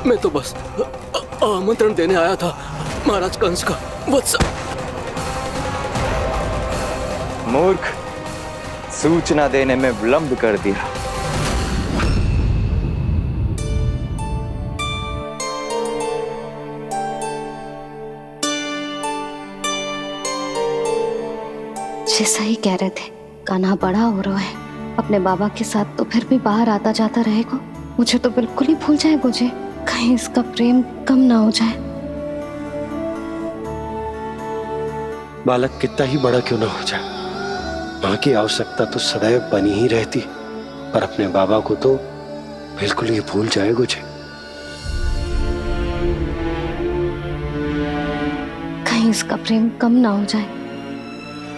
मैं तो बस आमंत्रण देने आया था महाराज कंस का। वत्स मूर्ख, सूचना देने में विलंब कर दिया। जैसा ही कह रहे थे, कान्हा बड़ा हो रहा है अपने बाबा के साथ, तो फिर भी बाहर आता जाता रहेगा। मुझे तो बिल्कुल ही भूल जाए मुझे, कहीं इसका प्रेम कम ना हो जाए। बालक कितना ही बड़ा क्यों ना हो जाए, माँ की आवश्यकता तो सदैव बनी ही रहती, पर अपने बाबा को तो बिल्कुल ही भूल जाए मुझे। कहीं इसका प्रेम कम ना हो जाए,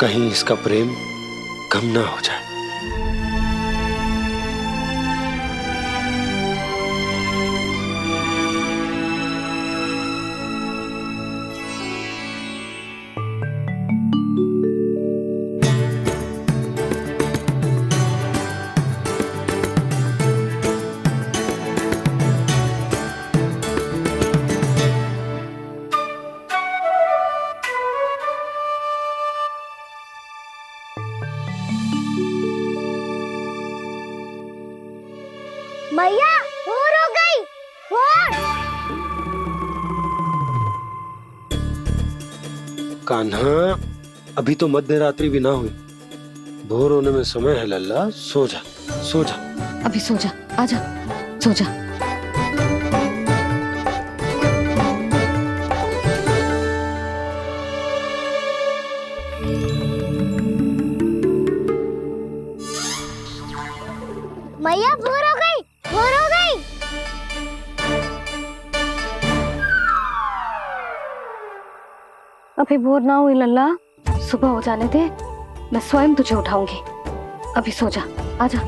कहीं इसका प्रेम कम ना हो जाए। मैया भोर हो गई, भोर। कान्हा, अभी तो मध्य रात्रि भी ना हुई, भोर होने में समय है लल्ला। सो जा, सो जा। अभी सो जा, आजा, सो जा। मैया भोर हो गई, भोर हो गई। अभी भोर ना हुई लल्ला, सुबह हो जाने दे, मैं स्वयं तुझे उठाऊंगी। अभी सो जा, आजा।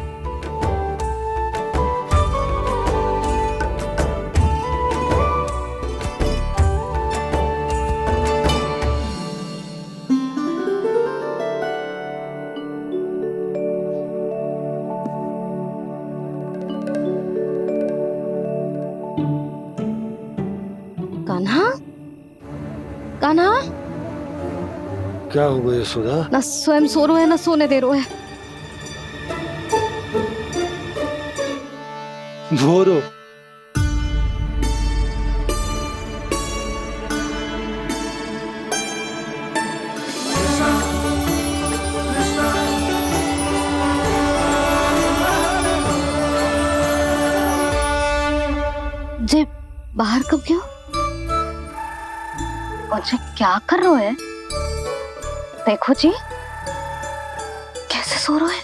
कान्हा, कान्हा, क्या हो गया यशोदा? ना स्वयं सो रहे है ना सोने दे रहे है। भोर हो। जे बाहर कब गयो? मुझे क्या कर रहे है? देखो जी, कैसे सो रहे है।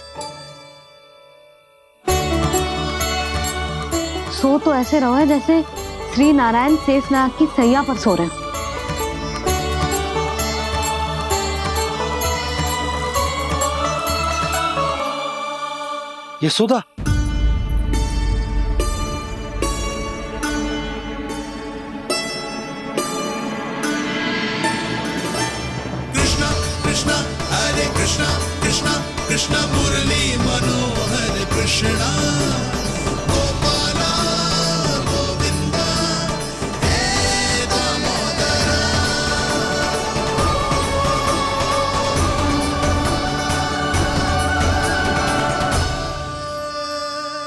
सो तो ऐसे रहो है जैसे श्री नारायण शेषनाग की सैया पर सो रहे हैं। यशोदा, कृष्णा कृष्णा मुरली मनोहर कृष्णा गोपाला गोविंदा हे दामोदरा।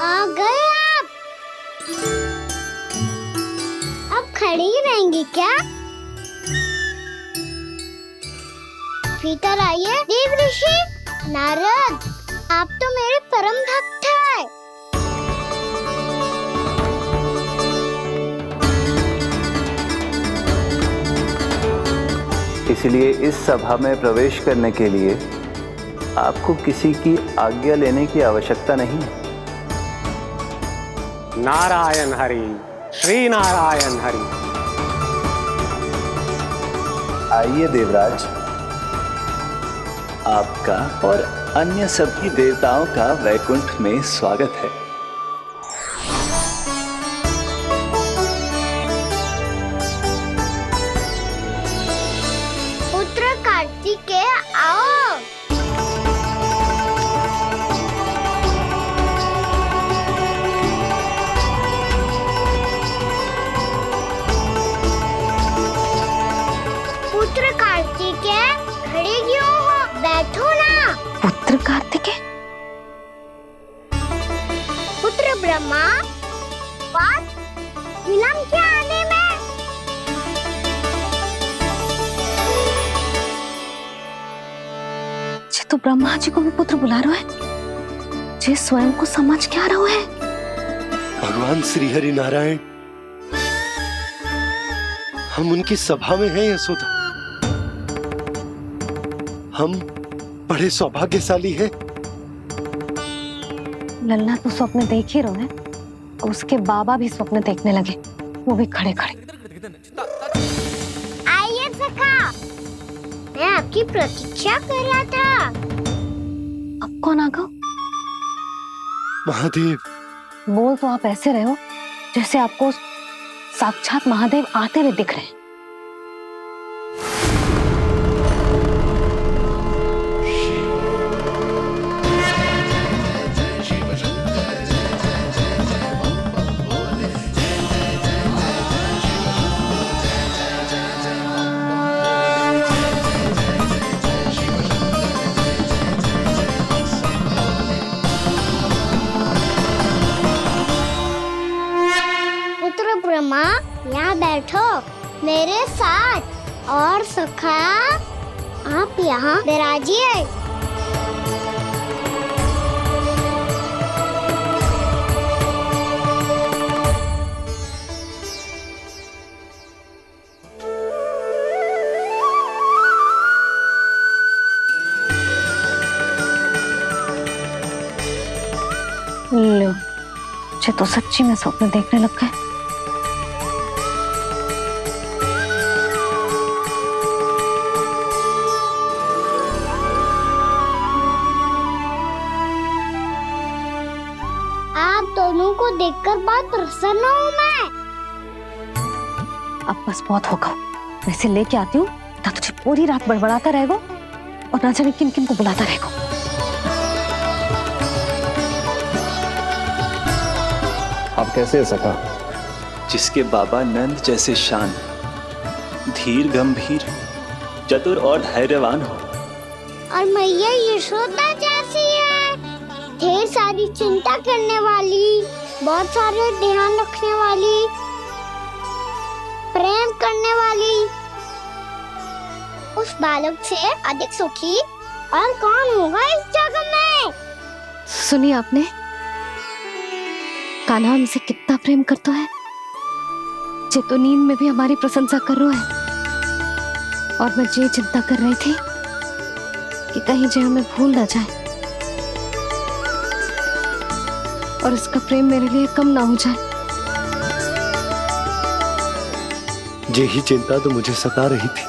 आ गए आप। अब खड़ी ही रहेंगी क्या? भीतर आइए। देव ऋषि नारद, आप तो मेरे परम भक्त हैं। इसलिए इस सभा में प्रवेश करने के लिए आपको किसी की आज्ञा लेने की आवश्यकता नहीं है। नारायण हरि, श्री नारायण हरि। आइए देवराज, आपका और अन्य सभी देवताओं का वैकुंठ में स्वागत है। पुत्र कार्तिकेय आओ। ब्रह्मा, बात विलम्ब क्या आने में? जे तो ब्रह्मा जी को भी पुत्र बुला रहा है, जे स्वयं को समझ क्या रहा है। भगवान श्री हरि नारायण, हम उनकी सभा में हैं यशोदा। हम बड़े सौभाग्यशाली हैं। लल्ला तो स्वप्न देख ही रहे हैं, उसके बाबा भी स्वप्न देखने लगे, वो भी खड़े खड़े। आइए सखा, मैं आपकी प्रतीक्षा कर रहा था। अब कौन आ गया? महादेव। बोल तो आप ऐसे रहे हो जैसे आपको साक्षात महादेव आते हुए दिख रहे हैं। पुत्र ब्रह्मा, यहाँ बैठो मेरे साथ। और सखा, आप यहाँ विराजिए। लो, मुझे तो सच्ची में स्वप्न देखने लग गए। आप दोनों को देखकर बहुत प्रसन्न हूँ मैं। अब बस बहुत होगा, वैसे लेके आती हूँ ना, तुझे पूरी रात बड़बड़ाता रहेगा और ना जाने किन किन को बुलाता रहेगा। आप कैसे है सखा? जिसके बाबा नंद जैसे शान, धीर गंभीर, चतुर और धैर्यवान हो, और मैया यशोदा जैसी है, ढेर सारी चिंता करने वाली, बहुत सारे ध्यान रखने वाली, प्रेम करने वाली। उस बालक से अधिक सुखी और कौन होगा इस जगत में? सुनिए आपने, कान्हा हमसे कितना प्रेम करता है, जे तो नींद में भी हमारी प्रशंसा कर रहा है। और मैं ये चिंता कर रही थी कि कहीं जे हमें भूल ना जाए और इसका प्रेम मेरे लिए कम ना हो जाए। यही चिंता तो मुझे सता रही थी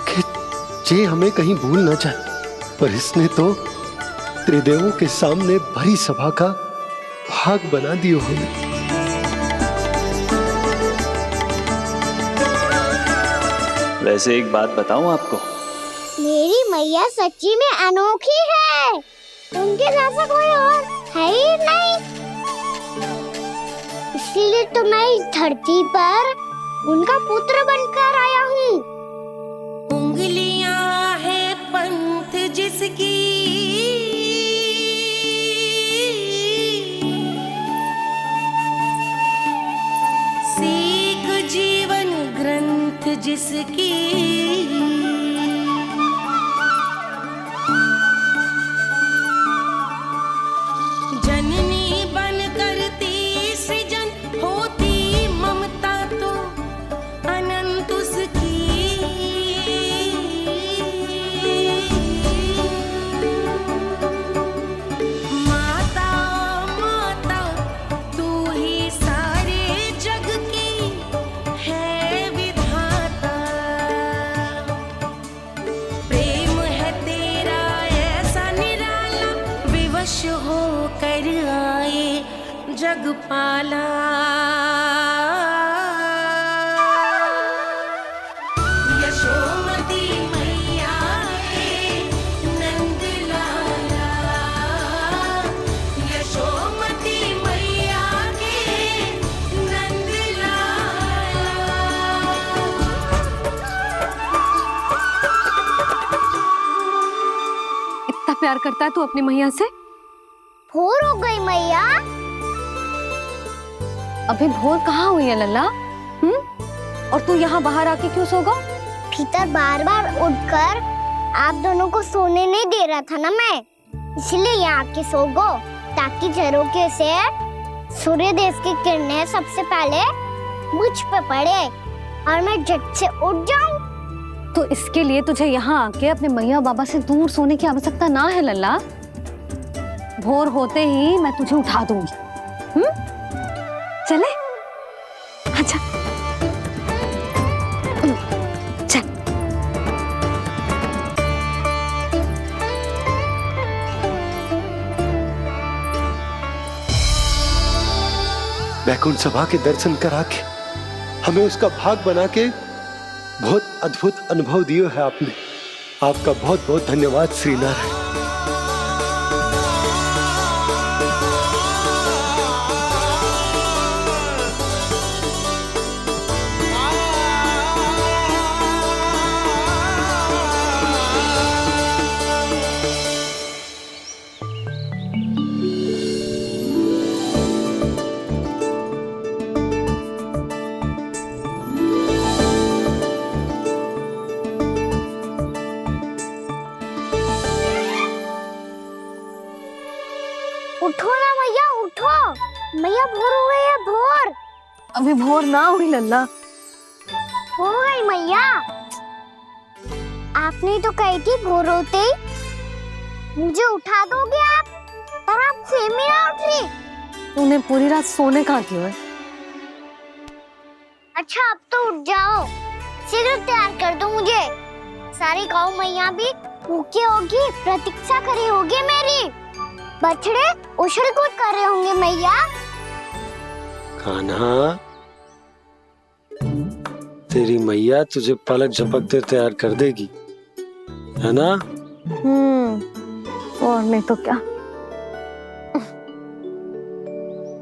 कि जे हमें कहीं भूल ना जाए, पर इसने तो त्रिदेवों के सामने भरी सभा का भाग बना दियो हमें। वैसे एक बात बताऊं आपको, मेरी मैया सच्ची में अनोखी है, उनके जैसा कोई और है ही नहीं। इसीलिए तो मैं इस धरती पर उनका पुत्र बनकर आया हूँ। उंगलियां है पंथ जिसकी, सीख जीवन ग्रंथ जिसकी, जननी बन करती सृजन होती ममता तो अनंत उसकी। माता माता तू ही सारे जग की है विधाता, प्रेम है तेरा ऐसा निराला, विवश हो कर आए जग पाला। यशोमती मैया के नंद लाला, यशोमती मैया के नंद लाला। इतना प्यार करता है तू अपनी मैया से? भोर हो गई मैया, अभी भोर कहाँ हुई है लल्ला? और तू यहाँ बाहर आके क्यों सो गया? भीतर बार बार उठकर आप दोनों को सोने नहीं दे रहा था ना मैं, इसलिए यहाँ आके सो गो, ताकि झरोके से सूर्य देव की किरणें सबसे पहले मुझ पे पड़े और मैं झट से उठ जाऊं। तो इसके लिए तुझे यहाँ आके अपने मैया बाबा से दूर सोने की आवश्यकता ना है लल्ला। भोर होते ही मैं तुझे उठा दूंगी। चले? अच्छा चल। वैकुंठ सभा के दर्शन करा के हमें उसका भाग बना के बहुत अद्भुत अनुभव दिया है आपने। आपका बहुत बहुत धन्यवाद श्रीनारायण। उठो ना मैया, उठो। मैया भोर हो गई है, भोर। अभी भोर ना हुई लल्ला। हो गई मैया। आपने तो कही थी भोर होते ही मुझे उठा दोगे आप, और आप फिर भी ना उठ रही। तूने पूरी रात सोने कहाँ क्यों है? अच्छा अब तो उठ जाओ, शीघ्र तैयार कर दो मुझे। सारी गाँव मैया भी भूखी होगी, प्रतीक्षा करी होगी मेरी। बछड़े उछल कूद कर रहे होंगे मैया। कान्हा, तेरी मैया तुझे पलक झपकते तैयार कर देगी, है ना? और नहीं तो क्या।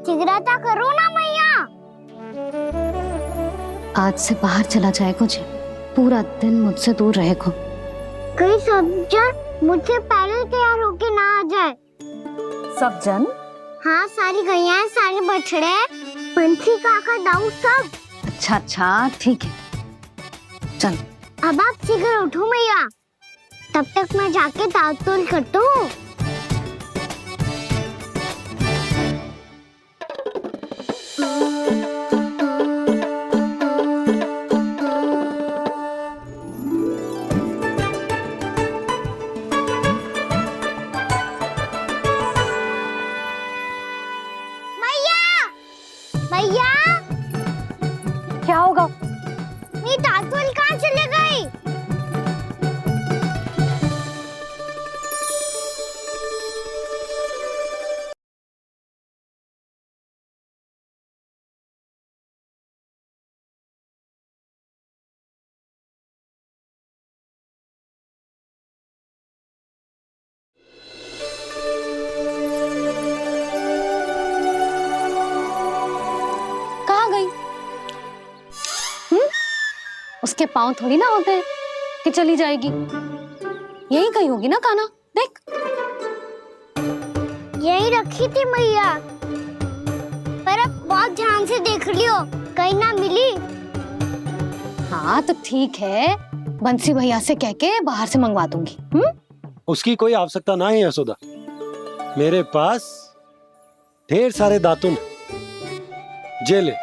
शीघ्रता करो ना मैया। आज से बाहर चला जाएगा जी, पूरा दिन मुझसे दूर रहेगा। कहीं सब जन मुझसे पहले तैयार होके ना आ जाए। सब जन? हाँ, सारी गैया, सारे बछड़े, पंछी, काका, दाऊ सब। अच्छा ठीक है, चल। अब आप शीघ्र उठो मैया, तब तक मैं जाके ताल-तोल करता हूँ। मैया, क्या होगा? मेरी ताल-तोल कहाँ चले गई? उसके पाँव थोड़ी ना होते हैं कि चली जाएगी। यही कहीं होगी ना कान्हा, देख। यही रखी थी मैया, पर अब बहुत ध्यान से देख लियो, कहीं ना मिली। हाँ तो ठीक है, बंसी भैया से कह के बाहर से मंगवा दूंगी। उसकी कोई आवश्यकता ना है यशोदा, मेरे पास ढेर सारे दातुन, जे ले।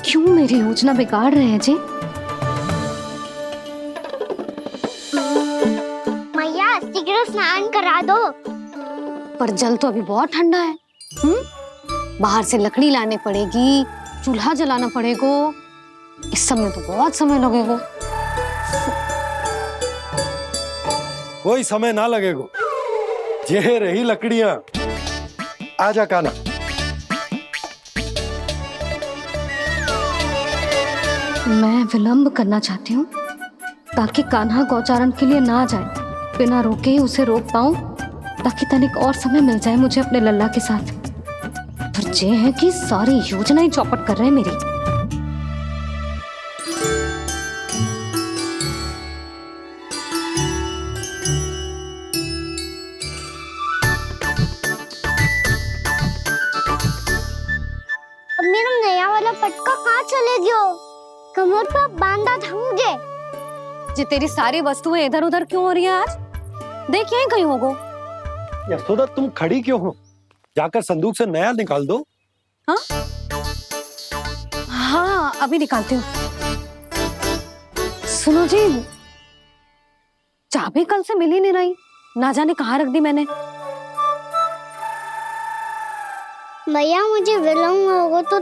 क्यों मेरी योजना बिगाड़ रहे हैं जी? मैया शीघ्र स्नान करा दो। पर जल तो अभी बहुत ठंडा है। बाहर से लकड़ी लाने पड़ेगी, चूल्हा जलाना पड़ेगा, इस सब में तो बहुत समय लगेगा। कोई समय ना लगेगा, ये रही लकड़ियां। आजा कान्हा। मैं विलंब करना चाहती हूँ ताकि कान्हा गौचारण के लिए ना जाए, बिना रोके ही उसे रोक पाऊं, ताकि तनिक और समय मिल जाए मुझे अपने लल्ला के साथ। पर ये है कि सारी योजना ही चौपट कर रहे हैं मेरी। चले गयो? कमर पर बांधा था मुझे। जी तेरी सारी वस्तुएं इधर उधर क्यों हो रही है आज? देख यहीं कहीं होगो। यशोदा तुम खड़ी क्यों हो? जाकर संदूक से नया निकाल दो। हाँ हाँ अभी निकालती हूँ। सुनो जी, चाबी कल से मिल ही नहीं रही, ना जाने कहाँ रख दी मैंने। भैया मुझे विलम्ब होगा तो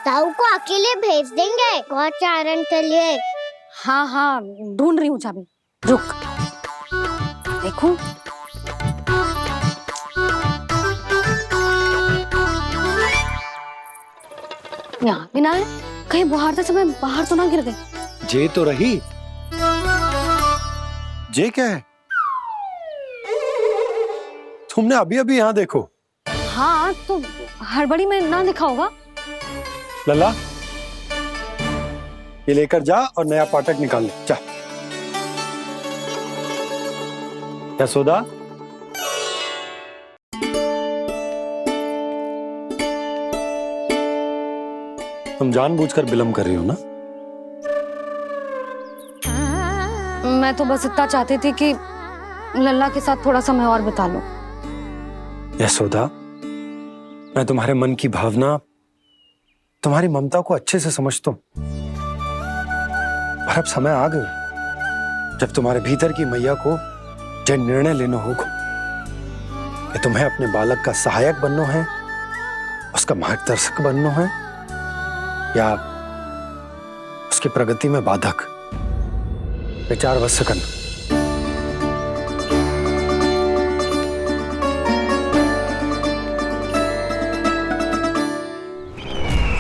ताऊ को अकेले भेज देंगे गौचारण के लिए। हाँ हाँ ढूंढ रही हूँ चाबी, रुक। देखूं यहाँ भी ना है, कहीं बुहारते समय बाहर तो ना गिर गई। जे तो रही। जे क्या है? तुमने अभी अभी यहाँ देखो। हाँ तो हड़बड़ी में ना दिखा होगा। लल्ला ये लेकर जा और नया पाठक निकाल ले, जा। यशोदा तुम जानबूझकर विलम्ब कर रही हो ना? मैं तो बस इतना चाहती थी कि लल्ला के साथ थोड़ा समय और बिता लूं। यशोदा मैं तुम्हारे मन की भावना, तुम्हारी ममता को अच्छे से समझता हूं, पर अब समय आ गया जब तुम्हारे भीतर की मैया को जो निर्णय लेना होगा कि तुम्हें अपने बालक का सहायक बनना है, उसका मार्गदर्शक बनना है, या उसकी प्रगति में बाधक। विचार अवश्य करना।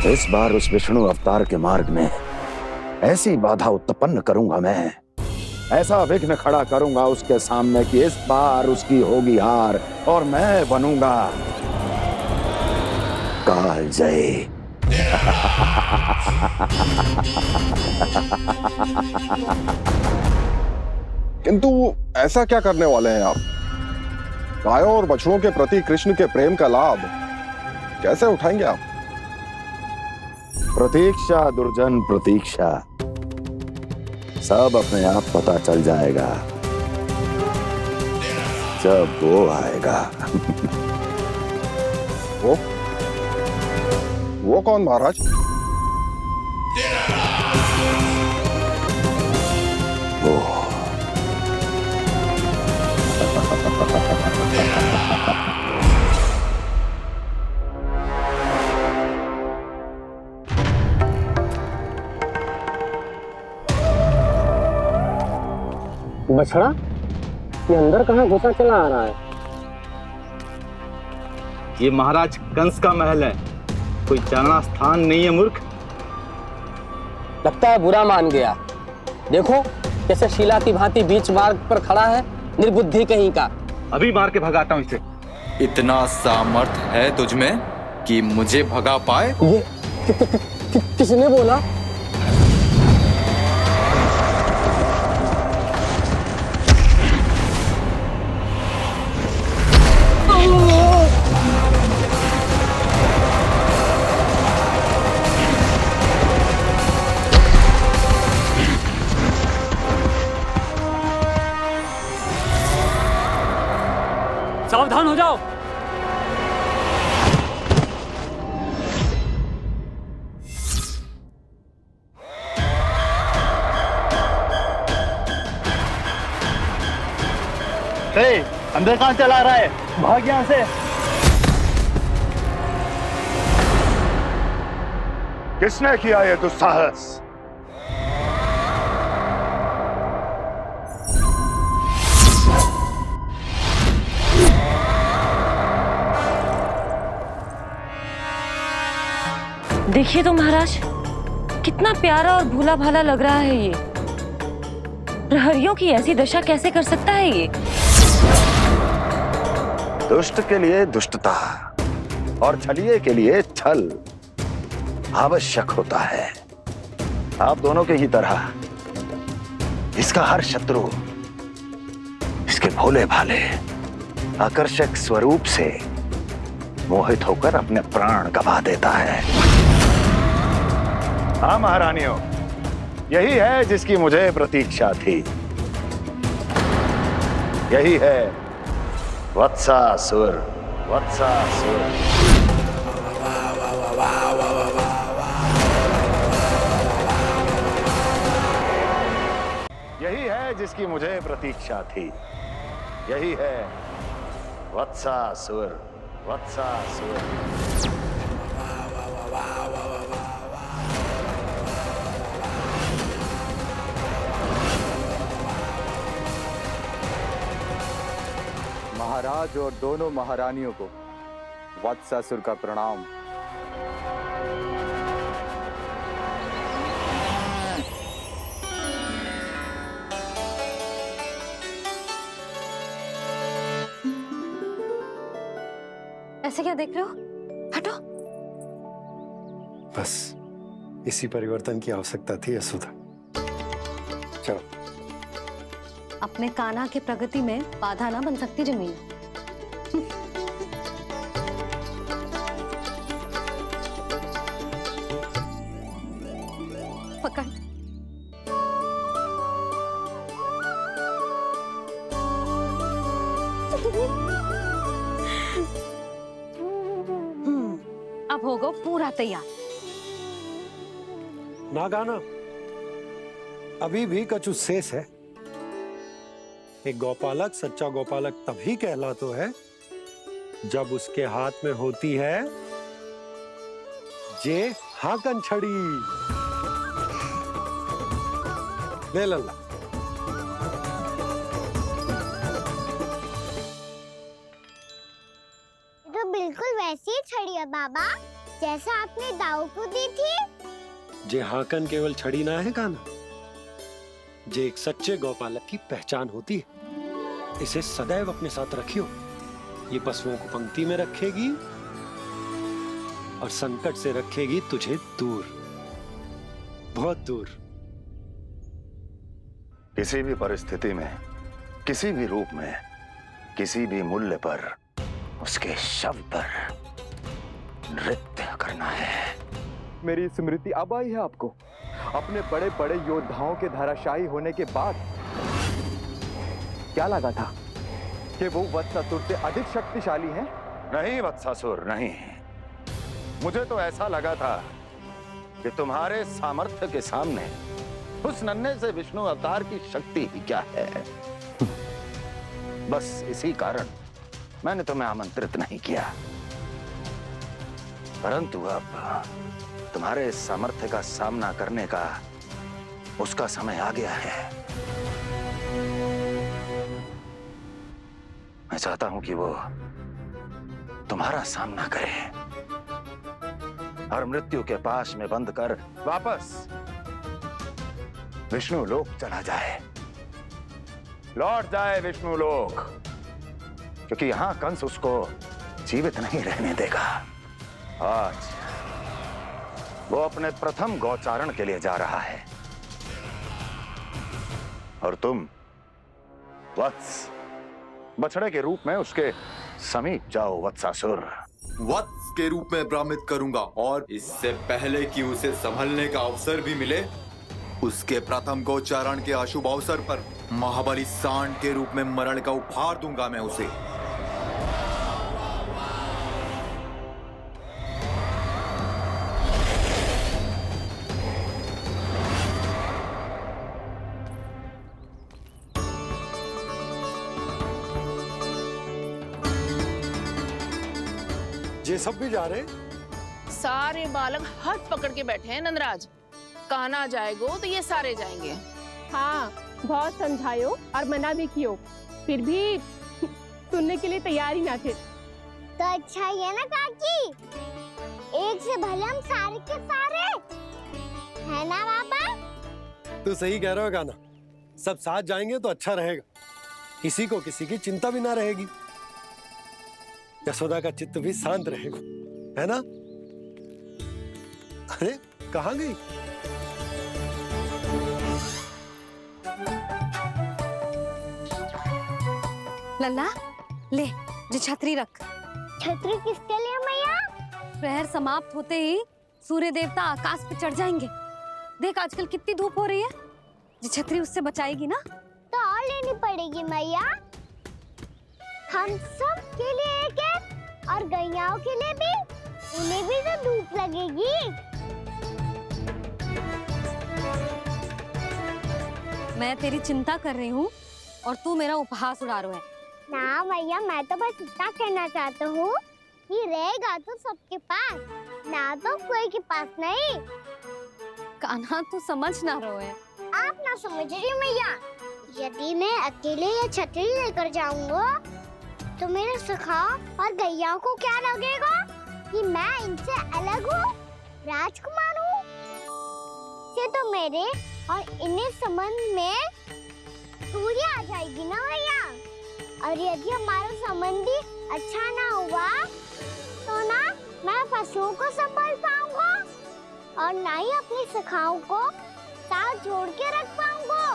इस बार उस विष्णु अवतार के मार्ग में ऐसी बाधा उत्पन्न करूंगा मैं, ऐसा विघ्न खड़ा करूंगा उसके सामने कि इस बार उसकी होगी हार और मैं बनूंगा कालजयी। किंतु ऐसा क्या करने वाले हैं आप? गायों और बछड़ों के प्रति कृष्ण के प्रेम का लाभ कैसे उठाएंगे आप? प्रतीक्षा दुर्जन प्रतीक्षा, सब अपने आप पता चल जाएगा जब वो आएगा। वो कौन महाराज? वो बछड़ा ये अंदर कहाँ घुसा चला आ रहा है? ये महाराज कंस का महल है, कोई जाना स्थान नहीं है मूर्ख। लगता है बुरा मान गया। देखो कैसे शीला की भांति बीच मार्ग पर खड़ा है, निर्बुद्धि कहीं का। अभी मार के भगाता हूँ इसे। इतना सामर्थ है तुझमें कि मुझे भगा पाए? ये किसने बोला? सावधान हो जाओ। अंदर कहाँ चला रहा है? भाग यहाँ से। किसने किया ये दुस्साहस? देखिए तो महाराज, कितना प्यारा और भोला भाला लग रहा है ये। प्रहरियों की ऐसी दशा कैसे कर सकता है ये? दुष्ट के लिए दुष्टता और छलिए के लिए छल आवश्यक होता है। आप दोनों के ही तरह इसका हर शत्रु इसके भोले भाले आकर्षक स्वरूप से मोहित होकर अपने प्राण गंवा देता है। हाँ महारानियों, यही है जिसकी मुझे प्रतीक्षा थी। यही है वत्सासुर। वत्सासुर। यही है जिसकी मुझे प्रतीक्षा थी। यही है वत्सासुर। वत्सासुर। महाराज और दोनों महारानियों को वत्सासुर का प्रणाम। ऐसे क्या देख रहे हो? हटो। बस इसी परिवर्तन की आवश्यकता थी यशोदा। चलो। अपने कान्हा की प्रगति में बाधा ना बन सकती जमीन। पकड़। अब होगा पूरा तैयार। ना गाना, अभी भी कछु शेष है। एक गौपालक सच्चा गौपालक तभी कहलाता है जब उसके हाथ में होती है जे हाकन छड़ी। ले लल्ला। तो बिल्कुल वैसी ही छड़ी है बाबा जैसा आपने दाऊ को दी थी। जे हाकन केवल छड़ी ना है गाना, जे एक सच्चे गौपालक की पहचान होती है। इसे सदैव अपने साथ रखियो। ये पशुओं को पंक्ति में रखेगी और संकट से रखेगी तुझे दूर, बहुत दूर। किसी भी परिस्थिति में, किसी भी रूप में, किसी भी मूल्य पर उसके शव पर नृत्य करना है। मेरी स्मृति अब आई है आपको? अपने बड़े बड़े योद्धाओं के धराशायी होने के बाद क्या लगा था कि वो वत्सासुर से अधिक शक्तिशाली हैं? नहीं वत्सासुर, नहीं। मुझे तो ऐसा लगा था कि तुम्हारे सामर्थ्य के सामने उस नन्हे से विष्णु अवतार की शक्ति ही क्या है। बस इसी कारण मैंने तुम्हें आमंत्रित नहीं किया। परंतु अब तुम्हारे सामर्थ्य का सामना करने का उसका समय आ गया है। मैं चाहता हूं कि वो तुम्हारा सामना करे और मृत्यु के पाश में बंद कर वापस विष्णु लोक चला जाए, लौट जाए विष्णु लोक, क्योंकि यहां कंस उसको जीवित नहीं रहने देगा। आज वो अपने प्रथम गौचारण के लिए जा रहा है और तुम वत्स बछड़े के रूप में उसके समीप जाओ वत्सासुर। वत्स के रूप में भ्रमित करूंगा और इससे पहले कि उसे संभलने का अवसर भी मिले, उसके प्रथम गोचारण के अशुभ अवसर पर महाबली सांड के रूप में मरण का उपहार दूंगा मैं उसे। ये सब भी जा रहे? सारे बालक हाथ पकड़ के बैठे हैं नंदराज। कान्हा जाएगो तो ये सारे जाएंगे। हाँ, बहुत समझायो और मना भी कियो, फिर भी सुनने के लिए तैयार ही ना थे। तो अच्छा ही है ना काकी, एक से भले हम सारे के सारे है ना बाबा। तू सही कह रहा हो गाना, सब साथ जाएंगे तो अच्छा रहेगा, किसी को किसी की चिंता भी ना रहेगी, यशोदा का चित्त भी शांत रहेगा, है ना? अरे कहाँ गई? लल्ला ले, जो छतरी रख। छतरी किसके लिए मैया? प्रहर समाप्त होते ही सूर्य देवता आकाश पे चढ़ जाएंगे। देख आजकल कितनी धूप हो रही है, ये छतरी उससे बचाएगी ना। तो और लेनी पड़ेगी मैया, हम सब के लिए एक एक और गैयाओं के लिए भी, उन्हें भी तो धूप लगेगी। मैं तेरी चिंता कर रही हूँ और तू मेरा उपहास उड़ा रहा है। ना मैया, मैं तो बस इतना कहना चाहता हूँ कि रहेगा तो सबके पास, ना तो कोई के पास नहीं। कान्हा तू समझ ना रहो है। आप ना समझ रही मैया, यदि मैं अकेले ये छतरी लेकर जाऊंगा तो मेरे सखा और गैयाओं को क्या लगेगा कि मैं इनसे अलग हूँ, राजकुमार हूँ। ये तो मेरे और इन्हें संबंध में दूरी आ जाएगी ना भैया। और यदि हमारा संबंध ही अच्छा ना हुआ तो ना मैं पशुओं को संभाल पाऊंगा और ना ही अपनी सखाओं को साथ जोड़ के रख पाऊंगा।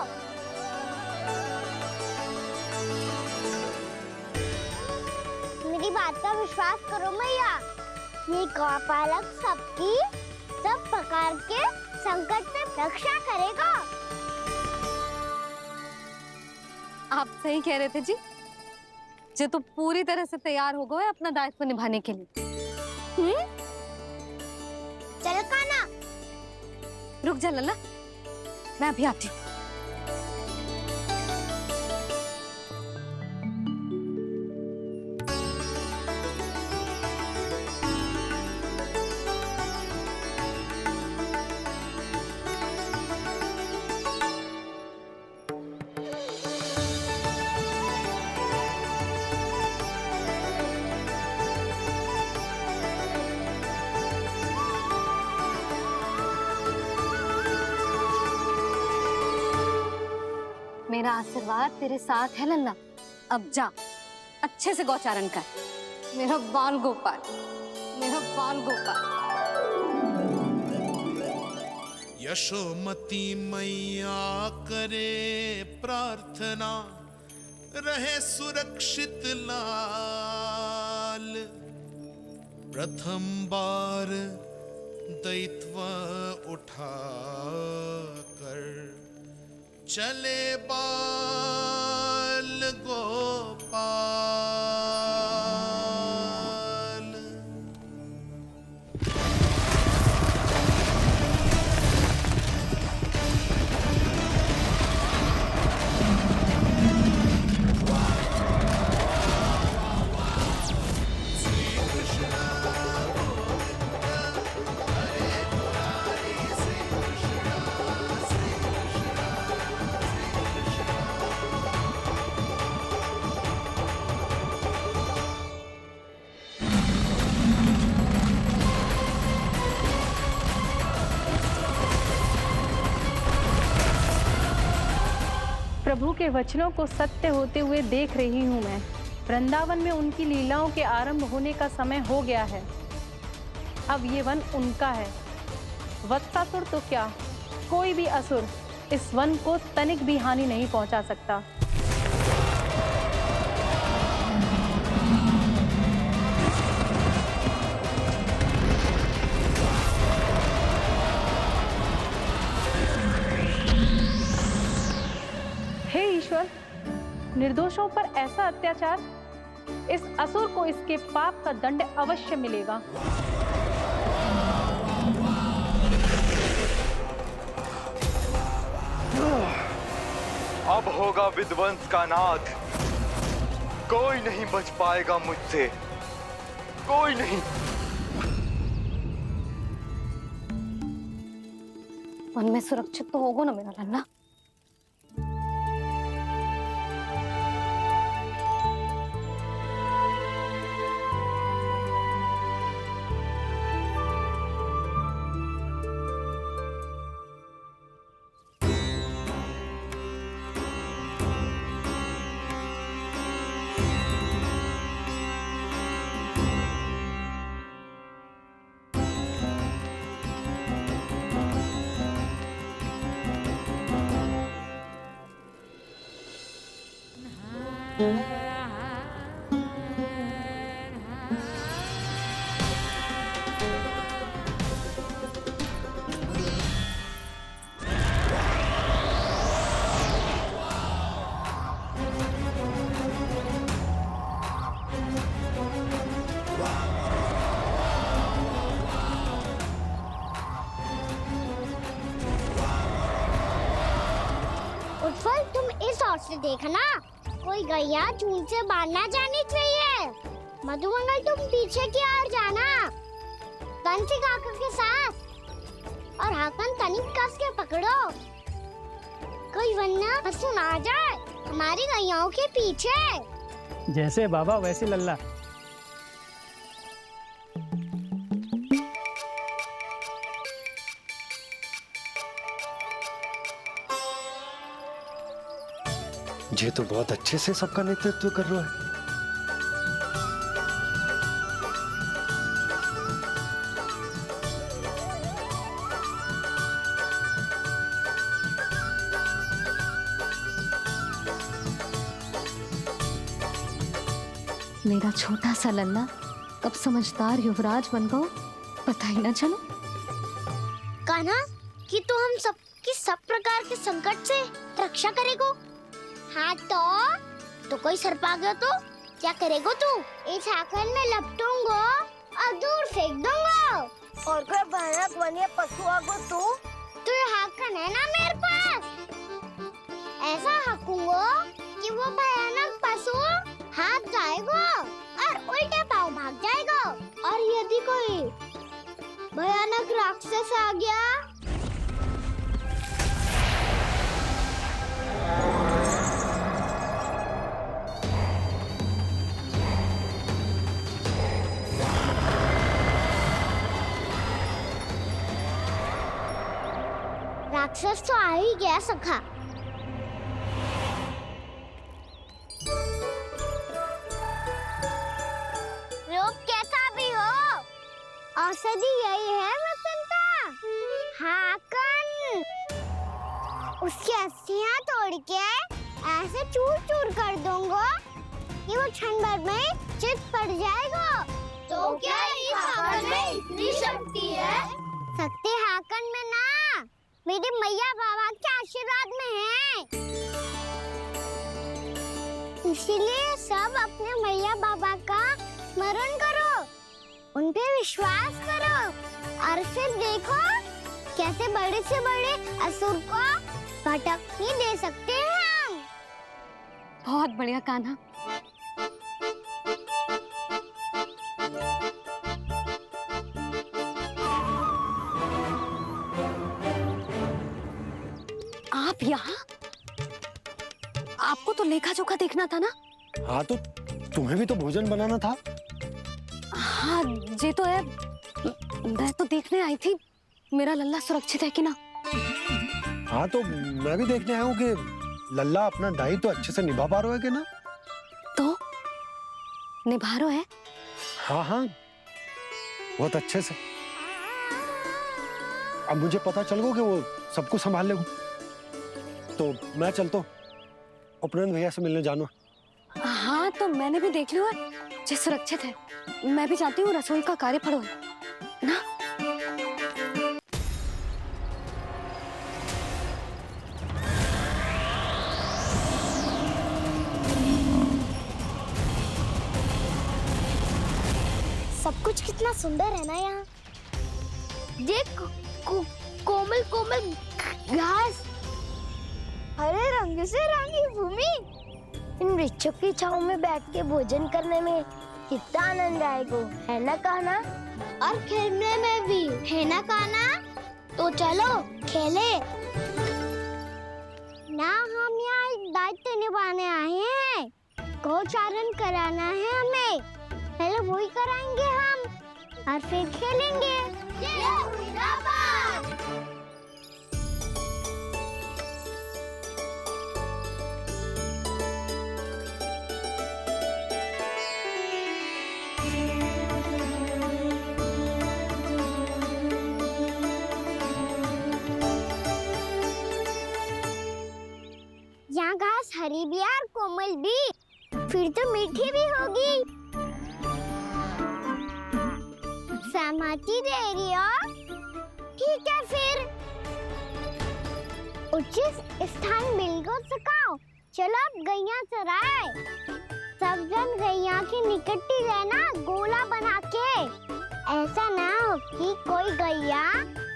मेरी बात का विश्वास करो मैया, ये गौपालक सबकी सब प्रकार के संकट से रक्षा करेगा। आप सही कह रहे थे जी, जो तो पूरी तरह से तैयार हो गए अपना दायित्व निभाने के लिए। चल कान्हा, रुक जा लल्ला, मैं अभी आती हूँ। मेरा आशीर्वाद तेरे साथ है लल्ला। अब जा, अच्छे से गौचारण कर। मेरा बाल गोपाल, मेरा बाल गोपाल। यशोमती मैया करे प्रार्थना, रहे सुरक्षित लाल। प्रथम बार दैत्व उठा कर चले बाल गोपाल। प्रभु के वचनों को सत्य होते हुए देख रही हूँ मैं। वृंदावन में उनकी लीलाओं के आरंभ होने का समय हो गया है। अब ये वन उनका है। वत्सासुर तो क्या, कोई भी असुर इस वन को तनिक भी हानि नहीं पहुंचा सकता। हे ईश्वर, निर्दोषों पर ऐसा अत्याचार, इस असुर को इसके पाप का दंड अवश्य मिलेगा। अब होगा विध्वंस का नाद, कोई नहीं बच पाएगा मुझसे, कोई नहीं। वन में सुरक्षित तो होगा ना मेरा लल्ला। इस ओर से देखना, कोई गैया चून से बाहर ना जानी चाहिए। मधुमंगल तुम पीछे की ओर जाना, कंसी काका के साथ, और हाकन तनिक कस के पकड़ो, कोई वरना पशु ना जाए हमारी गैयाओं के पीछे। जैसे बाबा वैसे लल्ला। ये तो बहुत अच्छे से सबका नेतृत्व कर रहा है। मेरा छोटा सा लल्ला कब समझदार युवराज बन गो पता ही ना चलो। कान्हा कि तू हम सब की सब प्रकार के संकट से रक्षा करेगो। हाँ तो कोई सर्प आ गया तो क्या करेगो तू? इस हाकन में लपटूंगो और दूर फेंक दूंगा। और कोई भयानक वन्य पशु आगो तो ये हाकन है ना मेरे पास, ऐसा हाकूंगो कि वो भयानक पशु हाथ जाएगा और उल्टे पाँव भाग जाएगा। और यदि कोई भयानक राक्षस आ गया राक्षस तो आ ही गया सखा। रूप कैसा भी हो, औषधि यही है वसंता। हाकन उसकी अस्थियां तोड़ के ऐसे चूर चूर कर दूंगा कि वो क्षण भर में चित पड़ जाएगा। तो क्या इस हाकन में इतनी शक्ति है? शक्ति हाकन में ना, मेरे मैया बाबा के आशीर्वाद में है। इसीलिए सब अपने मैया बाबा का स्मरण करो, उन पे विश्वास करो और फिर देखो कैसे बड़े से बड़े असुर को भटकने दे सकते हैं हम। बहुत बढ़िया कान्हा। आप यहाँ? आपको तो लेखा जोखा देखना था ना? हाँ तो तुम्हें भी तो भोजन बनाना था। हाँ ये तो है, मैं तो देखने आई थी मेरा लल्ला सुरक्षित है कि ना। हाँ तो मैं भी देखने आया हूँ कि लल्ला अपना दायित्व तो अच्छे से निभा पा रहा है कि ना। तो निभा रहा है? हाँ हाँ बहुत अच्छे से। अब मुझे पता चल गया कि वो सबको संभाल लेगा, तो मैं चलता हूँ, उपनंद भैया से मिलने जाना। हाँ तो मैंने भी देख लिया जो सुरक्षित है। मैं भी चाहती हूँ रसोई का कार्य पड़ो ना। सब कुछ कितना सुंदर है ना यहाँ। देख कोमल कोमल घास, हरे रंग से रंगी भूमि, इन वृक्षों की छांव में बैठ के भोजन करने में कितना आनंद आएगा, है ना कान्हा? और खेलने में भी, है ना कान्हा? तो चलो खेले ना। हम यहाँ एक दायित्व निभाने आए हैं, गोचारण कराना है हमें। पहले वही कराएंगे हम और फिर खेलेंगे। यहाँ घास हरी भी और कोमल भी, फिर तो मीठी भी होगी। सहमति दे रही हो? ठीक है फिर उचित स्थान मिलकर सकाओ। चलो अब गैया चराए। सब जन गैया के निकट ही रहना, गोला बना के। ऐसा ना हो कि कोई गैया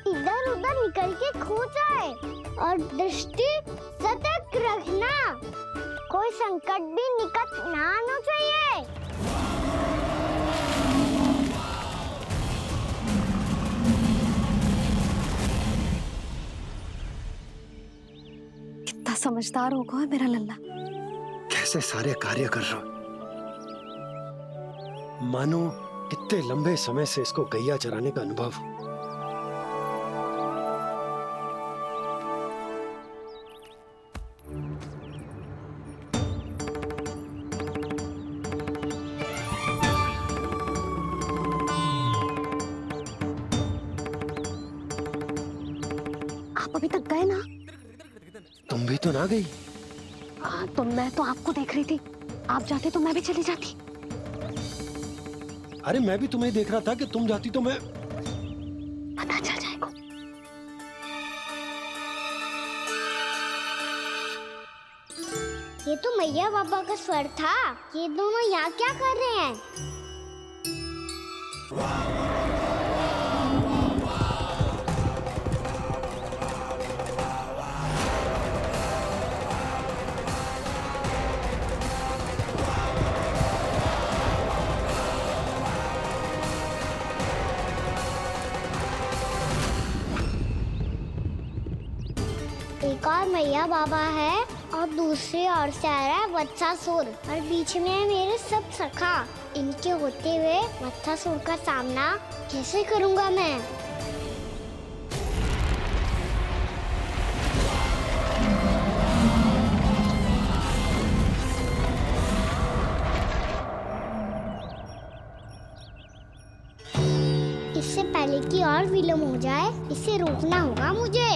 इधर उधर निकल के खो जाए और दृष्टि सतर्क रखना, कोई संकट भी निकट ना आना चाहिए। कितना समझदार होगा है मेरा लल्ला। कैसे सारे कार्य कर रहा, मानो कितने लंबे समय से इसको गैया चराने का अनुभव हो। आप अभी तक गए ना? तुम भी तो ना गई। तो मैं तो आपको देख रही थी, आप जाते तो मैं भी चली जाती। अरे मैं भी तुम्हें देख रहा था कि तुम जाती तो मैं। पता चल जाएगा। ये तो मैया बाबा का स्वर था। ये दोनों यहाँ क्या कर रहे हैं? एक और मैया बाबा है और दूसरी ओर से आ रहा है वत्सासुर और बीच में है मेरे सब सखा। इनके होते हुए वत्सासुर का सामना कैसे करूंगा मैं? इससे पहले कि और विलम्ब हो जाए, इसे रोकना होगा मुझे।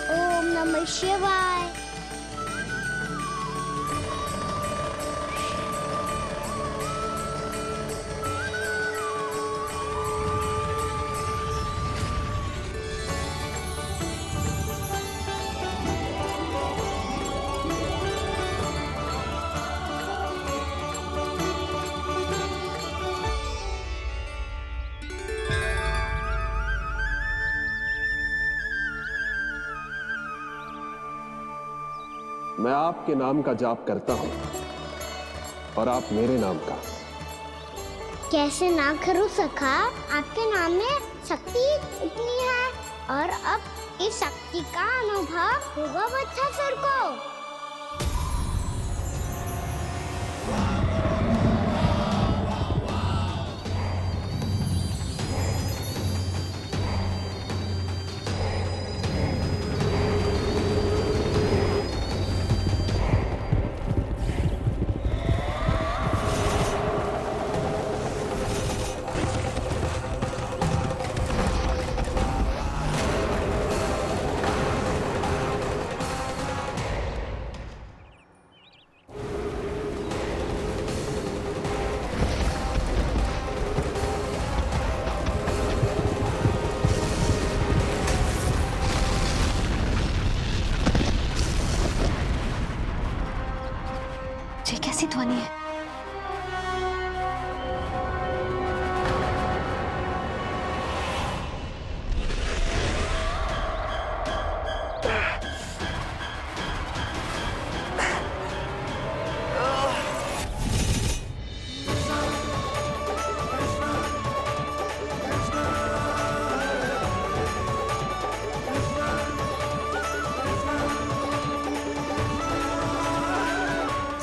ओम नमः शिवाय। मैं आपके नाम का जाप करता हूं और आप मेरे नाम का। कैसे ना करूं सखा, आपके नाम में शक्ति इतनी है और अब इस शक्ति का अनुभव होगा वत्सासुर को।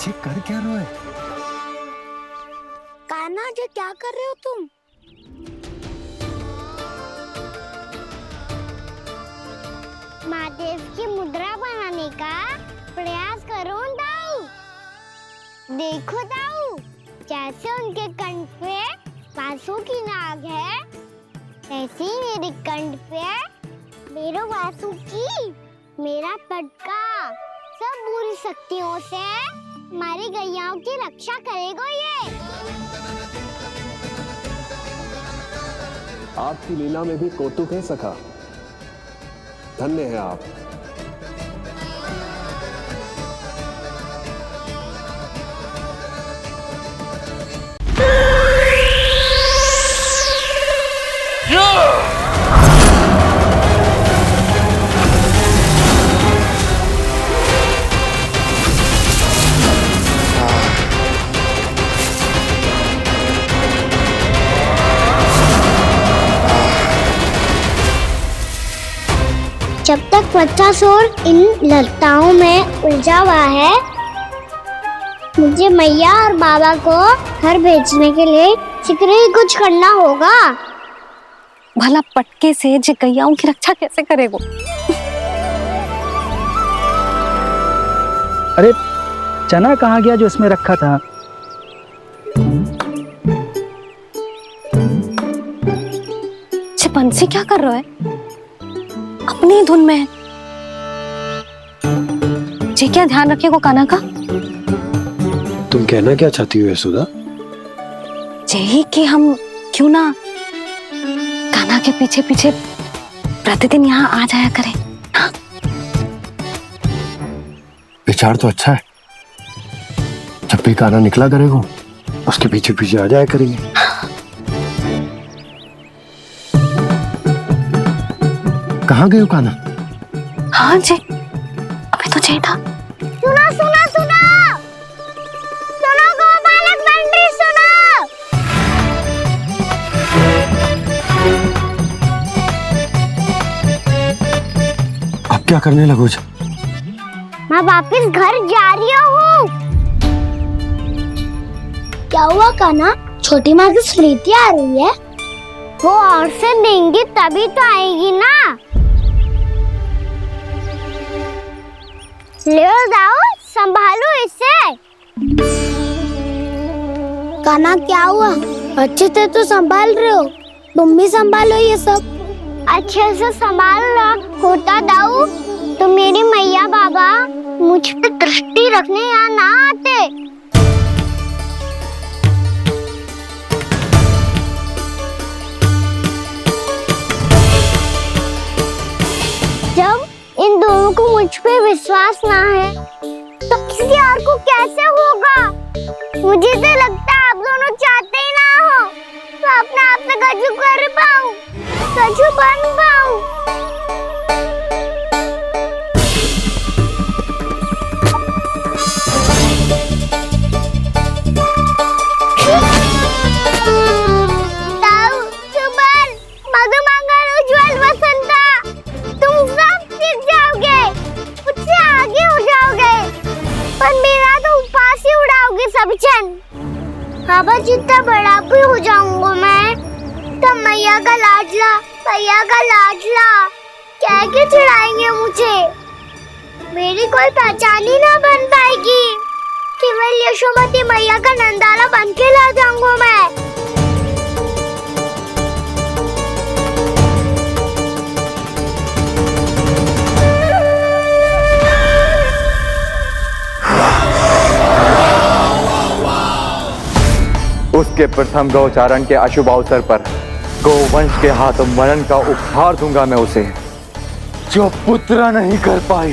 बच्चे कर क्या रहे हो? कान्हा जी क्या कर रहे हो तुम? महादेव की मुद्रा बनाने का प्रयास करो दाऊ। देखो दाऊ, जैसे उनके कंठ पे बांसुरी की नाग है, ऐसे ही मेरे कंठ पे मेरो बांसुरी, मेरा पटका सब बुरी शक्तियों से हमारी गैयाओं की रक्षा करेगा ये। आपकी लीला में भी कौतुक है सखा, धन्य है आप। जब तक बच्चासुर इन लताओं में उलझा हुआ है, मुझे मैया और बाबा को घर भेजने के लिए शीघ्र ही कुछ करना होगा। भला पटके से गैयाओं की रक्षा कैसे करेगो? अरे चना कहाँ गया जो इसमें रखा था? बंसी क्या कर रहा है? अपनी धुन में है। जी क्या ध्यान रखिएगा कान्हा का। तुम कहना क्या चाहती हो यशोदा? यही कि हम क्यों ना कान्हा के पीछे पीछे प्रतिदिन यहाँ आ जाया करें। हाँ? विचार तो अच्छा है। जब भी कान्हा निकला करेगा उसके पीछे पीछे आ जाया करेंगे। कहाँ गए हो कान्हा? हाँ जी, अभी तो चाहिए था। सुनो सुनो सुनो सुनो गोपालक बंटी सुनो। अब क्या करने लगोगे? मैं वापस घर जा रही हूँ। क्या हुआ कान्हा? छोटी माँ की स्मृति आ रही है। वो और से देंगी तभी तो आएगी ना। ले जाओ, संभालो इसे। कान्हा क्या हुआ? अच्छे से तो संभाल रहे हो, तुम भी संभालो ये सब। अच्छे से संभाल होता दाऊ तो मेरी मैया बाबा मुझ पे दृष्टि रखने यहाँ ना आते। जब इन दोनों को मुझ पे विश्वास ना है तो किसी और को कैसे होगा? मुझे तो लगता है आप दोनों चाहते ही ना हो तो अपने आप से गजू कर पाऊं, गजू बन पाऊं। बाबा जितना बड़ा भी हो जाऊंगा मैं तब मैया का लाडला क्या के चढ़ाएंगे मुझे। मेरी कोई पहचान ही ना बन पाएगी। केवल यशोमती मैया का नंदाला बन के ला जाऊंगा मैं। उसके प्रथम गौचारण के अशुभ अवसर पर गोवंश के हाथों मरण का उपहार दूंगा मैं उसे। जो पुत्र नहीं कर पाई,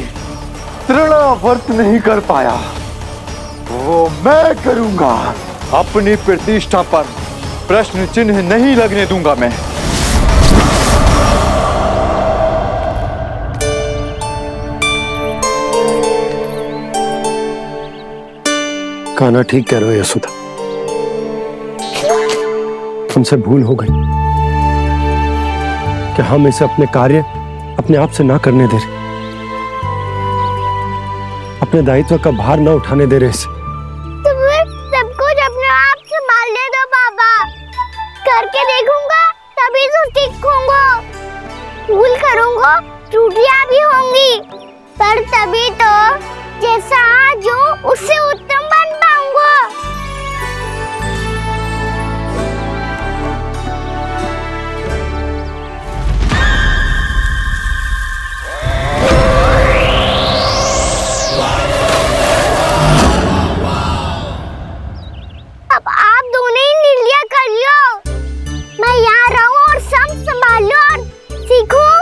तृणावर्त नहीं कर पाया, वो मैं करूंगा। अपनी प्रतिष्ठा पर प्रश्न चिन्ह नहीं लगने दूंगा मैं। कान्हा ठीक कह रहे हो यशोदा, हमसे भूल हो गई कि हम इसे अपने कार्य अपने आप से ना करने दे रहे, अपने दायित्व का भार ना उठाने दे रहे इसे। पर तभी तो जैसा आज हूँ उससे उत्तम बन पाऊंगा। अब आप दोनों ही निर्णय कर लो। मैं यहाँ रहूं और सब संभालूं और सीखूं,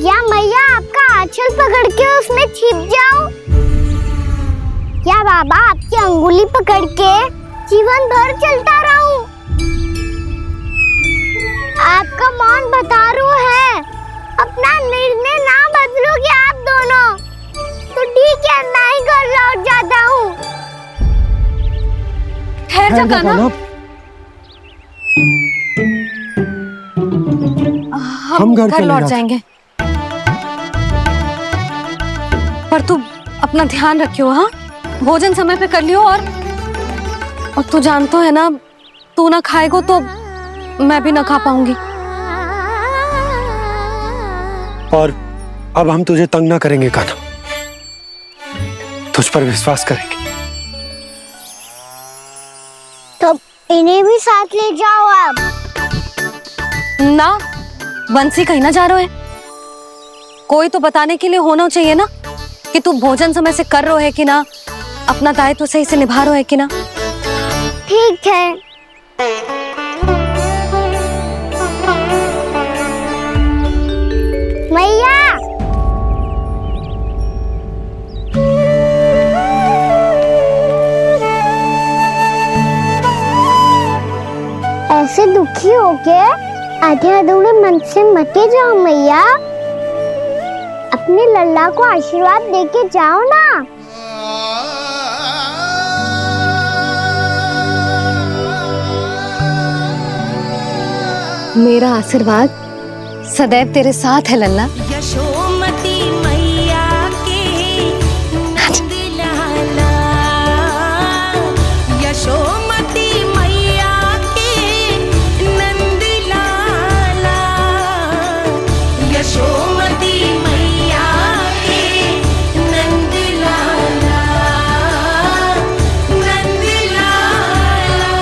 या मैया आपका आंचल पकड़ के उसमें छिप जाऊं, या बाबा आपकी अंगुली पकड़ के जीवन भर चलता रहूं। आपका मौन बतारू है, अपना निर्णय ना बदलोगे आप दोनों तो ठीक है, मैं ही घर लौट जाता हूँ। ठहर जा कान्हा, हम घर लौट जाएंगे, पर तू अपना ध्यान रखियो। हाँ, भोजन समय पे कर लियो। और तू जानतो है ना, तू ना खाएगो तो मैं भी ना खा पाऊंगी। और अब हम तुझे तंग ना करेंगे कान्हा, तुझ पर विश्वास करेंगे। तो इन्हें भी साथ ले जाओ अब। ना, बंसी कहीं ना जा रहे है, कोई तो बताने के लिए होना चाहिए ना कि तू भोजन समय से कर रहे है कि ना, अपना दायित्व सही से निभा रहे है कि ना। ठीक है। मैया, ऐसे दुखी होके आधे अधूरे मन से मत जाओ मैया, अपने लल्ला को आशीर्वाद देके जाओ ना। मेरा आशीर्वाद सदैव तेरे साथ है लल्ला। यशोमती मैया के नंद लाला, यशोमती मैया के नंद लाला, यशोमती मैया के नंद लाला, नंद लाला।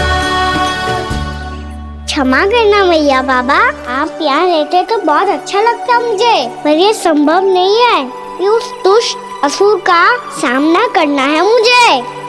क्षमा करना मैया बाबा, आप यहाँ रहते तो बहुत अच्छा लगता मुझे, पर ये संभव नहीं है कि उस दुष्ट असुर का सामना करना है मुझे।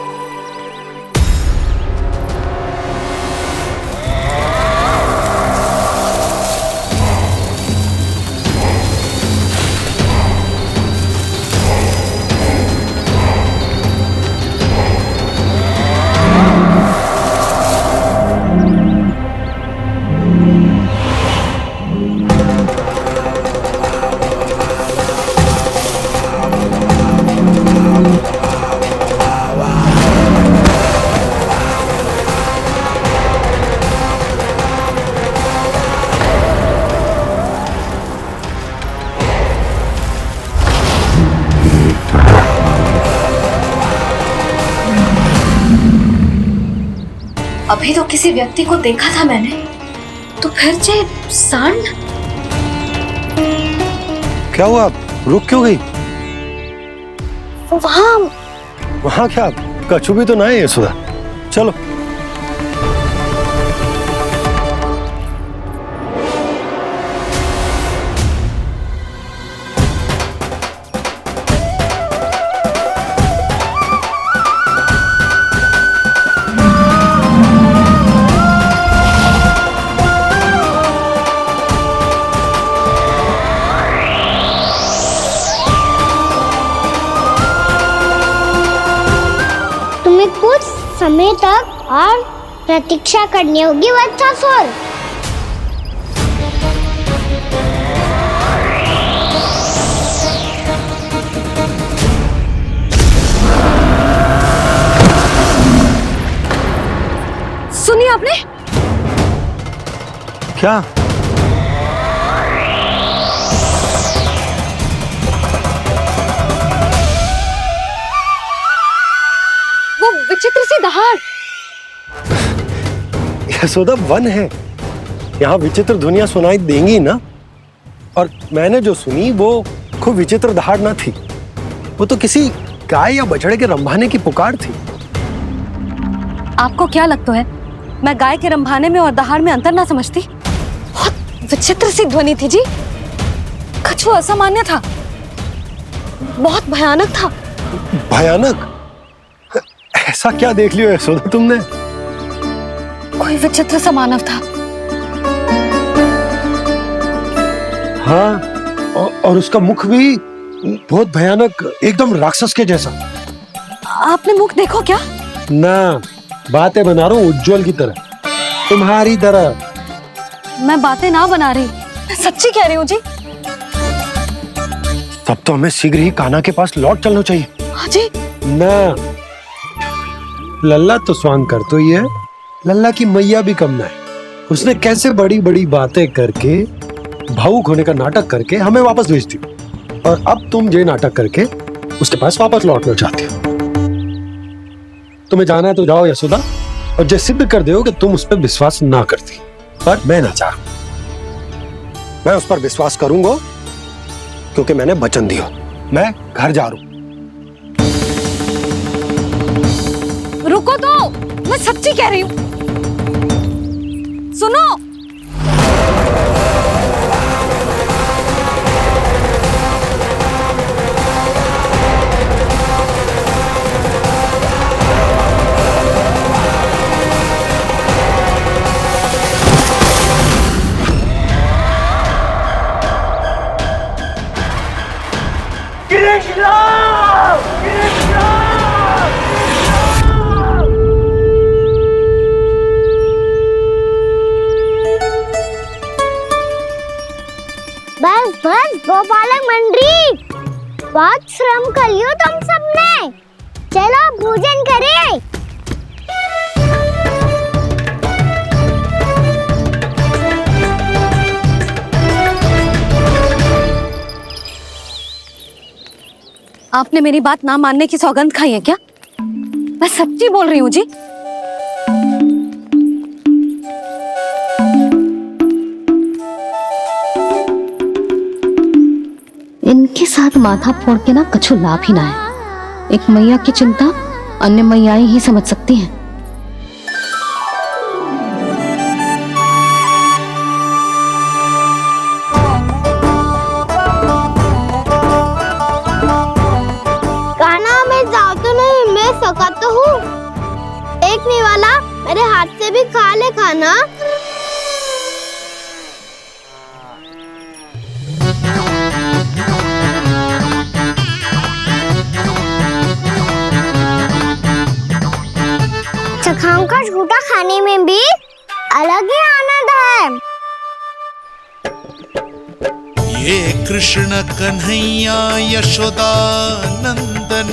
अभी तो किसी व्यक्ति को देखा था मैंने, तो फिर से सांड। क्या हुआ, रुक क्यों गई? वहाँ क्या, कछु भी तो ना है यशोदा, चलो। कुछ समय तक और प्रतीक्षा करनी होगी वत्सासुर। सुनिए आपने क्या? वो विचित्र सी दहाड़। यशोदा, वन है, यहाँ विचित्र ध्वनियां सुनाई देंगी ना। और मैंने जो सुनी वो खूब विचित्र दहाड़ ना थी, वो तो किसी गाय या बछड़े के रंभाने की पुकार थी। आपको क्या लगता है मैं गाय के रंभाने में और दहाड़ में अंतर ना समझती? बहुत विचित्र सी ध्वनि थी जी। कुछ वो असामान्य था, बहुत भयानक था। भयानक? ऐसा क्या देख लियो यशोदा तुमने? कोई विचित्र सा मानव था। हाँ, और उसका मुख भी बहुत भयानक, एकदम राक्षस के जैसा। आपने मुख देखो क्या? ना, बातें बना रहा हूँ उज्जवल की तरह, तुम्हारी तरह। मैं बातें ना बना रही, मैं सच्ची कह रही हूँ जी। तब तो हमें शीघ्र ही कान्हा के पास लौट चलना चाहिए। हाँ जी। ना, लल्ला तो स्वांग कर तो ही है, लल्ला की मैया भी कम ना है। उसने कैसे बड़ी बड़ी बातें करके, भावुक होने का नाटक करके हमें वापस भेज दी, और अब तुम ये नाटक करके उसके पास वापस लौटना चाहती हो। तुम्हें जाना है तो जाओ यशोदा, और जो सिद्ध कर दो कि तुम उस पर विश्वास ना करती। पर मैं ना चाहूं, मैं उस पर विश्वास करूंगा क्योंकि मैंने वचन दिया। मैं घर जा रहा हूं। रुको तो, मैं सच्ची कह रही हूँ। सुनो, बस बस गोपालक मंडली, बहुत श्रम कर लियो तुम सबने। चलो भोजन करें। आपने मेरी बात ना मानने की सौगंध खाई है क्या? मैं सच्ची बोल रही हूँ जी। इनके साथ माथा फोड़ के ना कछु लाभ ही ना है। एक मैया की चिंता अन्य मैयाएं ही समझ सकती हैं। कान्हा मैं जाऊँ तो नहीं, मैं सका तो हूँ। एक नहीं वाला मेरे हाथ से भी खा ले खाना। चखाओं का झूठा खाने में भी अलग ही आनंद है। ये कृष्ण कन्हैया यशोदा नंदन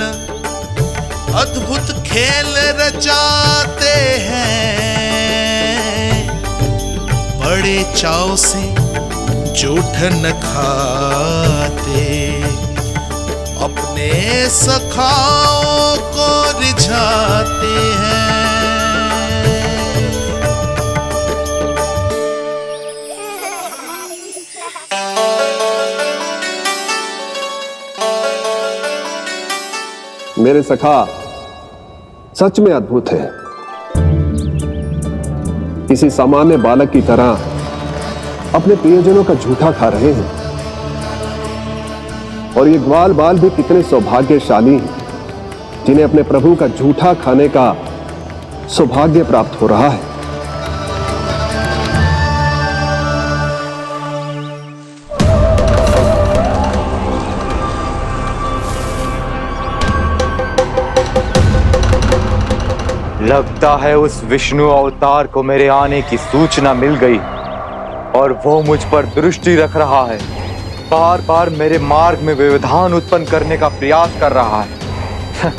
अद्भुत खेल रचाते हैं, बड़े चाव से जूठन खाते, अपने सखाओं को रिझाते हैं। मेरे सखा सच में अद्भुत है। किसी सामान्य बालक की तरह अपने प्रियजनों का झूठा खा रहे हैं, और ये ग्वाल बाल भी कितने सौभाग्यशाली हैं जिन्हें अपने प्रभु का झूठा खाने का सौभाग्य प्राप्त हो रहा है। लगता है उस विष्णु अवतार को मेरे आने की सूचना मिल गई और वो मुझ पर दृष्टि रख रहा है। बार बार मेरे मार्ग में व्यवधान उत्पन्न करने का प्रयास कर रहा है।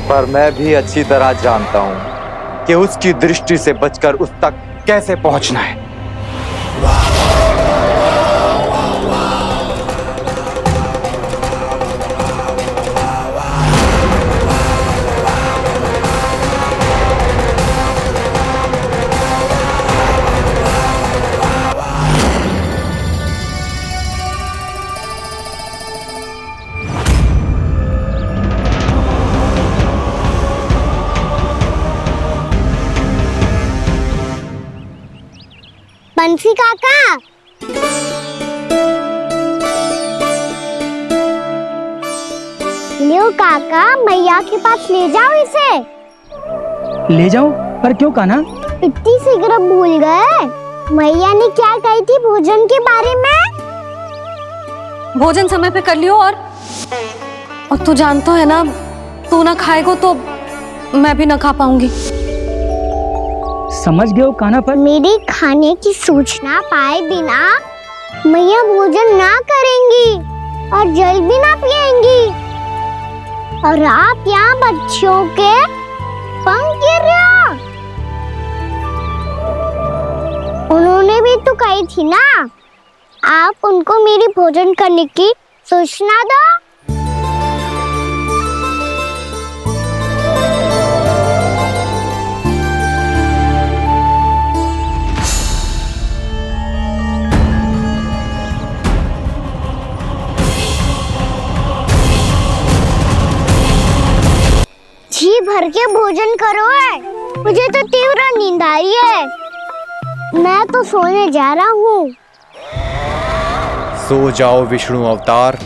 पर मैं भी अच्छी तरह जानता हूं कि उसकी दृष्टि से बचकर उस तक कैसे पहुंचना है। तो काका मैया के पास ले जाओ इसे। ले जाओ? पर क्यों कान्हा? इतनी शीघ्र भूल गए मैया ने क्या कही थी भोजन के बारे में? भोजन समय पे कर लियो। और तू जानता है ना, तू ना खाएगा तो मैं भी ना खा पाऊंगी। समझ गए हो कान्हा? पर मेरे खाने की सूचना पाए बिना मैया भोजन ना करेंगी और जल भी ना पिएंगी। और आप यहाँ बच्चों के पंख गिर रहे हो। उन्होंने भी तो कही थी ना, आप उनको मेरी भोजन करने की सूचना दो। जी भर के भोजन करो है, मुझे तो तीव्र नींद आ रही है। मैं तो सोने जा रहा हूँ। सो जाओ विष्णु अवतार,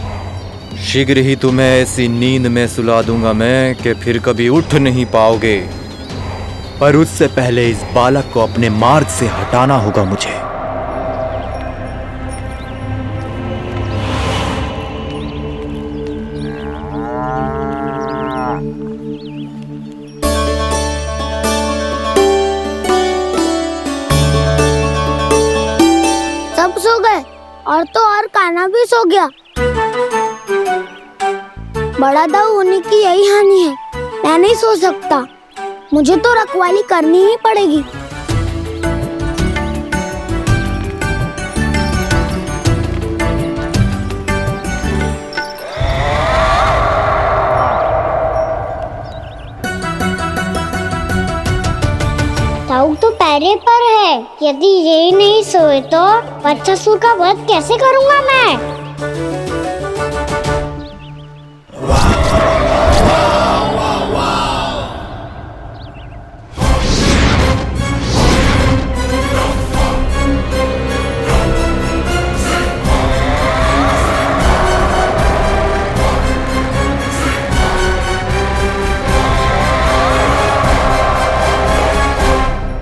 शीघ्र ही तुम्हें ऐसी नींद में सुला दूंगा मैं कि फिर कभी उठ नहीं पाओगे। पर उससे पहले इस बालक को अपने मार्ग से हटाना होगा मुझे। सब सो गए और तो और कान्हा भी सो गया। बड़ा दाऊ होने की यही हानि है, मैं नहीं सो सकता। मुझे तो रखवाली करनी ही पड़ेगी। ताऊ तो पैरे पर है, यदि ये नहीं सोए तो बच्चासुर का वध कैसे करूंगा मैं?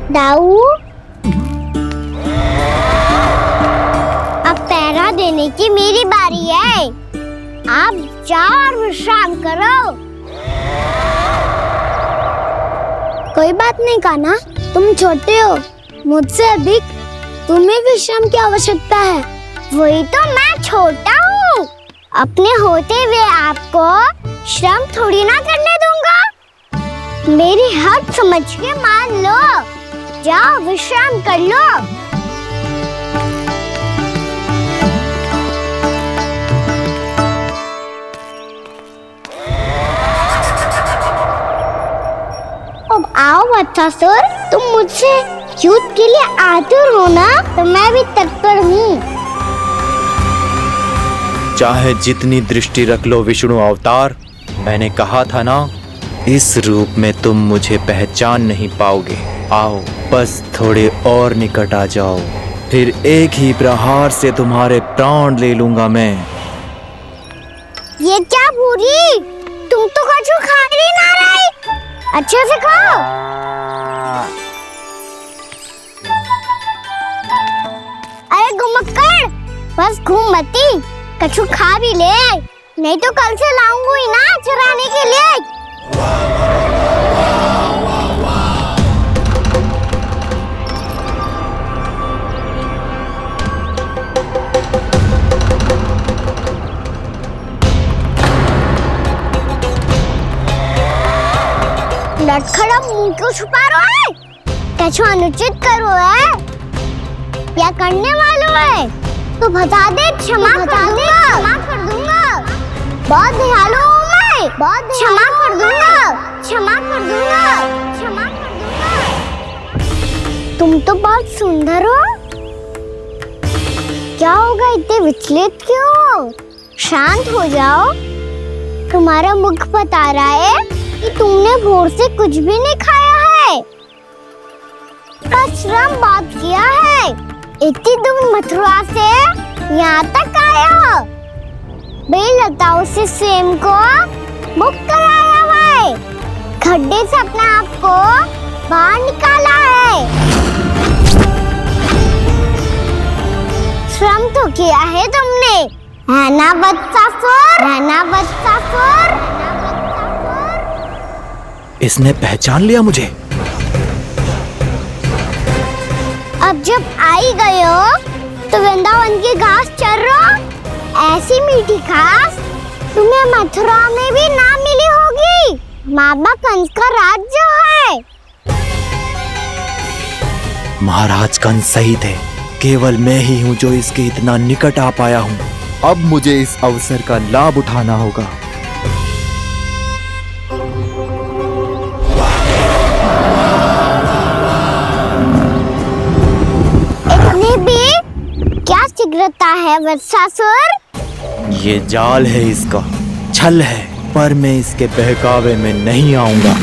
दाऊ, अब पहरा देने की मेरी बारी है। आप जाओ और विश्राम करो। कोई बात नहीं कान्हा, तुम छोटे हो, मुझसे अधिक तुम्हें विश्राम की आवश्यकता है। वही तो मैं छोटा हूँ, अपने होते हुए आपको श्रम थोड़ी ना करने दूंगा। मेरी हद समझ के मान लो, जाओ विश्राम कर लो। अब आओ बच्चासुर, तुम मुझसे युद्ध के लिए आतुर हो ना, तो मैं भी तत्पर हूँ। चाहे जितनी दृष्टि रख लो विष्णु अवतार, मैंने कहा था ना, इस रूप में तुम मुझे पहचान नहीं पाओगे। आओ बस थोड़े और निकट आ जाओ, फिर एक ही प्रहार से तुम्हारे प्राण ले लूंगा मैं। ये क्या भूरी, तुम तो कछु खा ही ना रही, अच्छे से खाओ। अरे घुमक्कड़, बस घूम मती, कछु खा भी ले, नहीं तो कल से लाऊंगी ना चराने के लिए। लटखड़ा मुंह क्यों छुपा रहा है? कछु अनुचित करो है या करने वालों है तो बता दे, क्षमा कर दूंगा। बहुत दयालु हूँ मैं, बहुत क्षमा कर दूंगा। तुम तो बहुत सुंदर हो, क्या होगा इतने विचलित क्यों हो? शांत हो जाओ, तुम्हारा मुख बता रहा है कि तुमने भोर से कुछ भी नहीं खाया है, श्रम बात किया है, इतनी दूर मथुरा से यहाँ तक आया हो, बेलताओं से स्वयं को बुक कराया हुआ है, खड्डे से अपने आप को बाहर निकाला है। श्रम तो किया है तुमने, है ना बदसासुर, है ना बदसासुर। इसने पहचान लिया मुझे। अब जब आई गए हो तो वृंदावन की घास चर रहो। ऐसी मीठी घास तुम्हें मथुरा में भी ना मिली होगी। बाबा कंस का राज्य है। महाराज कंस सही थे, केवल मैं ही हूँ जो इसके इतना निकट आ पाया हूँ। अब मुझे इस अवसर का लाभ उठाना होगा। इतनी भी क्या शीघ्रता है वत्सासुर? ये जाल है इसका, छल है, पर मैं इसके बहकावे में नहीं आऊंगा।